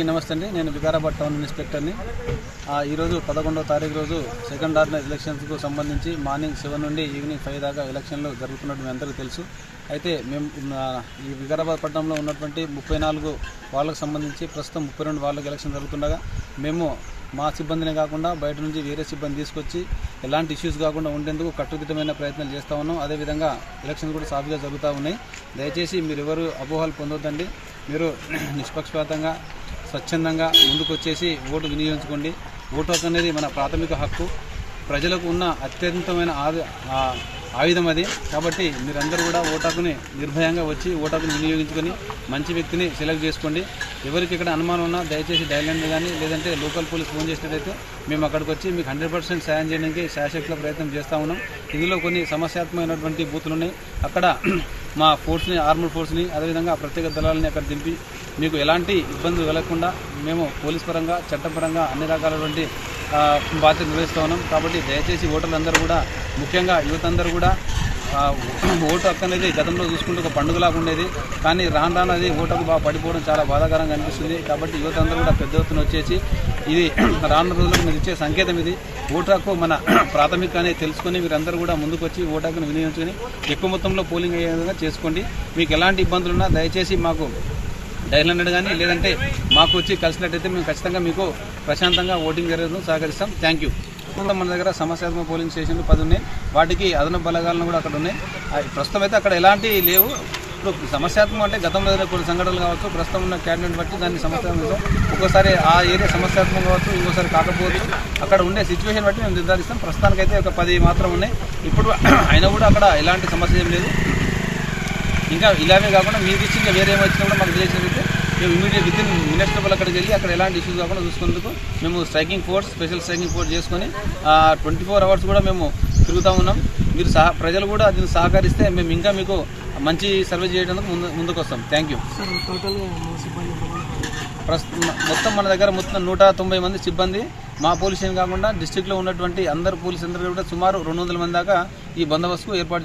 నమస్తే అండి. నేను వికారాబాద్ టౌన్ ఇన్స్పెక్టర్ని. ఈరోజు 11వ తారీఖు రోజు సెకండ్ ఆర్డినరీ ఎలక్షన్స్కు సంబంధించి మార్నింగ్ 7 నుండి ఈవినింగ్ 5 దాకా ఎలక్షన్లు జరుగుతున్నట్టు మీ అందరికీ తెలుసు. అయితే మేము ఈ వికారాబాద్ పట్టణంలో ఉన్నటువంటి 34 వాళ్ళకు సంబంధించి ప్రస్తుతం 32 వాళ్ళకి ఎలక్షన్ జరుగుతుండగా మేము మా సిబ్బందినే కాకుండా బయట నుంచి వేరే సిబ్బంది తీసుకొచ్చి ఎలాంటి ఇష్యూస్ కాకుండా ఉండేందుకు కట్టుదిట్టమైన ప్రయత్నాలు చేస్తూ ఉన్నాం. అదేవిధంగా ఎలక్షన్ కూడా సాఫీగా జరుగుతూ ఉన్నాయి. దయచేసి మీరు ఎవరు అపోహలు పొందొద్దండి. మీరు నిష్పక్షపాతంగా స్వచ్ఛందంగా ముందుకు వచ్చేసి ఓటు వినియోగించుకోండి. ఓటు హక్కు అనేది మన ప్రాథమిక హక్కు, ప్రజలకు ఉన్న అత్యంతమైన ఆయుధం అది. కాబట్టి మీరందరూ కూడా ఓటు హక్కుని నిర్భయంగా వచ్చి ఓటు హక్కుని వినియోగించుకొని మంచి వ్యక్తిని సెలెక్ట్ చేసుకోండి. ఎవరికి ఇక్కడ అనుమానం ఉన్నా దయచేసి డైలాండ్ కానీ లేదంటే లోకల్ పోలీస్ ఫోన్ చేసినట్టయితే మేము అక్కడికి వచ్చి మీకు 100% సాయం చేయడానికి శాయశక్తుల ప్రయత్నం చేస్తూ ఉన్నాం. ఇందులో కొన్ని సమస్యాత్మకమైనటువంటి బూతులు ఉన్నాయి. అక్కడ మా ఫోర్స్ని, ఆర్మడ్ ఫోర్స్ని, అదేవిధంగా ప్రత్యేక దళాలని అక్కడ దింపి మీకు ఎలాంటి ఇబ్బందులు కలగకుండా మేము పోలీస్ పరంగా చట్టపరంగా అన్ని రకాలైనటువంటి బాధ్యత నిర్వహిస్తూ ఉన్నాం. కాబట్టి దయచేసి ఓటర్లందరూ కూడా, ముఖ్యంగా యువత అందరూ కూడా ఓటు హక్కు అనేది గతంలో చూసుకుంటూ ఒక పండుగలాగా ఉండేది. కానీ రాను రాను అది ఓటు హక్కు బాగా పడిపోవడం చాలా బాధాకరంగా అనిపిస్తుంది. కాబట్టి యువత అందరూ కూడా పెద్ద ఎత్తున వచ్చేసి ఇది రానున్న రోజులకు మీరు ఇచ్చే సంకేతం. ఇది ఓటు హక్కు మన ప్రాథమిక అనేది తెలుసుకొని మీరందరూ కూడా ముందుకు వచ్చి ఓటు హక్కును వినియోగించుకొని ఎక్కువ మొత్తంలో పోలింగ్ అయ్యే విధంగా చేసుకోండి. మీకు ఎలాంటి ఇబ్బందులున్నా దయచేసి మాకు డైల్ 100 కానీ లేదంటే మాకు వచ్చి కలిసినట్టయితే మేము ఖచ్చితంగా మీకు ప్రశాంతంగా ఓటింగ్ జరగడం సహకరిస్తాం. Thank you. మన దగ్గర సమస్యాత్మక పోలింగ్ స్టేషన్లు 10 ఉన్నాయి. వాటికి అదనపు బలగాలను కూడా అక్కడ ఉన్నాయి. ప్రస్తుతం అయితే అక్కడ ఎలాంటి లేవు. ఇప్పుడు సమస్యాత్మకం అంటే గతంలో జరిగిన కొన్ని సంఘటనలు కావచ్చు, ప్రస్తుతం ఉన్న క్యాబినెట్ బట్టి దాన్ని సమస్యాత్మకం, ఒక్కోసారి ఆ ఏరియా సమస్యాత్మకం కావచ్చు, ఇంకోసారి కాకపోవచ్చు. అక్కడ ఉండే సిచ్యువేషన్ బట్టి మేము నిర్ధారిస్తాం. ప్రస్తుతానికైతే ఒక 10 మాత్రం ఉన్నాయి. ఇప్పుడు అయినా కూడా అక్కడ ఎలాంటి సమస్య ఏం లేదు. ఇంకా ఇలాగే కాకుండా మీకు ఇచ్చి ఇంకా వేరే ఏమో వచ్చినా కూడా మాకు తెలిసినట్లయితే మేము ఇమీడియట్ విత్ ఇన్ మినిట్స్ లోపల అక్కడికి వెళ్ళి అక్కడ ఎలాంటి ఇష్యూస్ కాకుండా చూసుకునేందుకు మేము striking force, special striking force చేసుకొని 24 అవర్స్ కూడా మేము తిరుగుతూ ఉన్నాం. మీరు ప్రజలు కూడా దీన్ని సహకరిస్తే మేము ఇంకా మీకు మంచి సర్వీస్ చేయడానికి ముందుకు వస్తాం. Thank you. మొత్తం మన దగ్గర 190 మంది సిబ్బంది, మా పోలీస్ స్టేషన్ కాకుండా డిస్టిక్లో ఉన్నటువంటి అందరు పోలీసు అందరూ కూడా సుమారు 200 మంది దాకా ఈ బందోబస్తుకు ఏర్పాటు